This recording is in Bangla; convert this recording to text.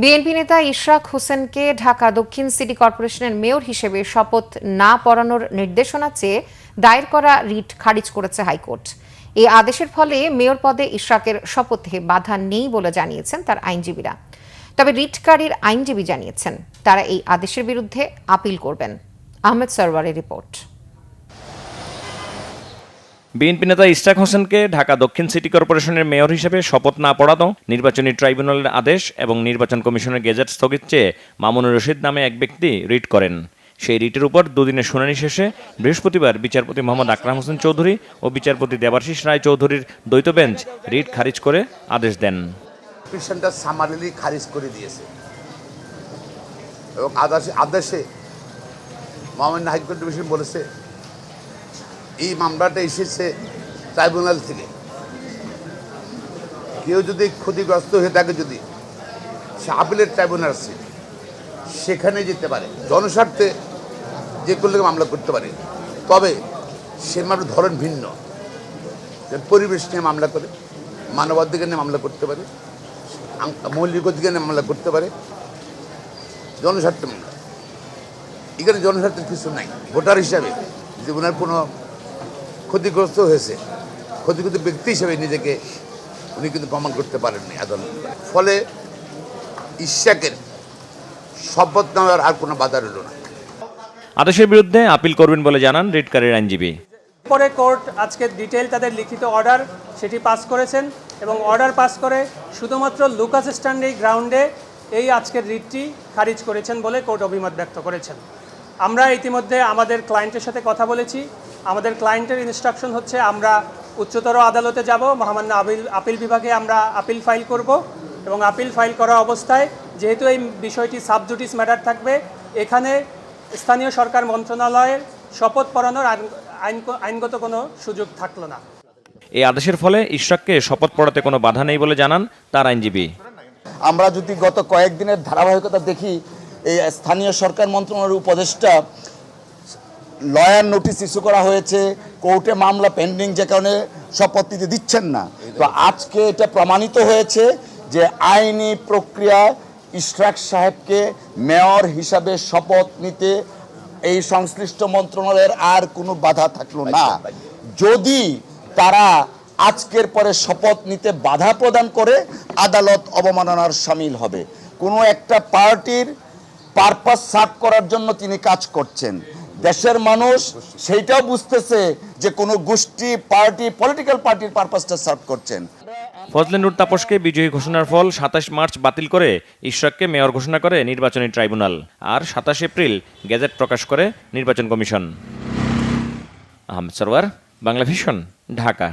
বিএনপি নেতা ইশরাক হোসেনকে ঢাকা দক্ষিণ সিটি কর্পোরেশনের মেয়র হিসেবে শপথ না পড়ানোর নির্দেশনা চেয়ে দায়ের করা রিট খারিজ করেছে হাইকোর্ট। এই আদেশের ফলে মেয়র পদে ইশরাকের শপথে বাধা নেই বলে জানিয়েছেন তার আইনজীবীরা। তবে রিটকারীর আইনজীবী জানিয়েছেন তারা এই আদেশের বিরুদ্ধে আপিল করবেন। আহমেদ সরওয়ারের রিপোর্ট। বিএনপি নেতা ইশরাক হোসেনকে ঢাকা দক্ষিণ সিটি কর্পোরেশনের মেয়র হিসেবে শপথ না পড়ানো নির্বাচনী ট্রাইব্যুনালের আদেশ এবং নির্বাচন কমিশনের গেজেট স্থগিত চেয়ে মামুনুর রশিদ নামে এক ব্যক্তি রিট করেন। সেই রিটের উপর দুদিনের শুনানি শেষে বৃহস্পতিবার বিচারপতি মোহাম্মদ আকরাম হোসেন চৌধুরী ও বিচারপতি দেবাশিস রায় চৌধুরীর দ্বৈত বেঞ্চ রিট খারিজ করে আদেশ দেন। পিটিশনটা সামারিলি খারিজ করে দিয়েছে এবং আদেশে মহামান্য হাইকোর্ট ডিভিশন বলেছে এই মামলাটা এসেছে ট্রাইব্যুনাল থেকে। কেউ যদি ক্ষতিগ্রস্ত হয়ে থাকে, যদি সে আপিলের ট্রাইব্যুনাল আছে সেখানে যেতে পারে, জনস্বার্থে যে কোনো মামলা করতে পারে। তবে সে মামলার ধরন ভিন্ন, পরিবেশ নিয়ে মামলা করে, মানবাধিকার নিয়ে মামলা করতে পারে, মৌলিক অধিকার নিয়ে মামলা করতে পারে, জনস্বার্থে মামলা। এখানে জনস্বার্থের কিছু নাই। ভোটার হিসাবে যে ওনার কোনো ক্ষতিগ্রস্ত হয়েছে, ক্ষতিগ্রস্ত ব্যক্তি হিসেবে নিজেকে উনি কিন্তু প্রমাণ করতে পারেননি আদালত। ফলে ইশরাকের শপথ নেওয়ার আর কোনো বাধা রইল না। আদেশের বিরুদ্ধে আপিল করবেন বলে জানান রিটকারীর আইনজীবী। পরে কোর্ট আজকে ডিটেইল তাদের লিখিত অর্ডার সেটি পাস করেছেন এবং অর্ডার পাস করে শুধুমাত্র লুকাস স্ট্যান্ডি গ্রাউন্ডে এই আজকের রিটটি খারিজ করেছেন বলে কোর্ট অভিমত ব্যক্ত করেছেন। আমরা ইতিমধ্যে আমাদের ক্লায়েন্টের সাথে কথা বলেছি। আমাদের ক্লায়েন্টের ইনস্ট্রাকশন হচ্ছে আমরা উচ্চতর আদালতে যাব, মহামান্য আপিল বিভাগে আমরা আপিল ফাইল করব এবং আপিল ফাইল করা অবস্থায় যেহেতু এই বিষয়টি সাবজুডিস ম্যাটার থাকবে, এখানে স্থানীয় সরকার মন্ত্রণালয়ের শপথ পড়ানোর আইনগত কোনো সুযোগ থাকলো না। এই আদেশের ফলে ইশরাককে শপথ পড়াতে কোনো বাধা নেই বলে জানান তার আইনজীবী। আমরা যদি গত কয়েকদিনের ধারাবাহিকতা দেখি, এই স্থানীয় সরকার মন্ত্রণালয়ের উপদেষ্টা লয়ার নোটিশ ইস্যু করা হয়েছে, কোর্টে মামলা পেন্ডিং, যে কারণে শপথ নিতে দিচ্ছেন না। তো আজকে এটা প্রমাণিত হয়েছে যে আইনি প্রক্রিয়া ইশরাক সাহেবকে মেয়র হিসাবে শপথ নিতে এই সংশ্লিষ্ট মন্ত্রণালয়ের আর কোনো বাধা থাকলো না। যদি তারা আজকের পরে শপথ নিতে বাধা প্রদান করে, আদালত অবমাননার শামিল হবে। কোনো একটা পার্টির পারপাস সার্ভ করার জন্য তিনি কাজ করছেন। দেশের মানুষ সেইটাও বুঝতেছে যে কোনো গোষ্ঠী, পার্টি, পলিটিক্যাল পার্টির পারপাসটা সার্ভ করছেন। ফজলে নূর তাপসকে বিজয়ী ঘোষণার ফল ২৭ মার্চ বাতিল করে ইশরাককে মেয়র ঘোষণা করে নির্বাচনী ট্রাইব্যুনাল, আর ২৭ এপ্রিল গেজেট প্রকাশ করে নির্বাচন কমিশন। আহমেদ সরওয়ার, বাংলা ভিশন, ঢাকা।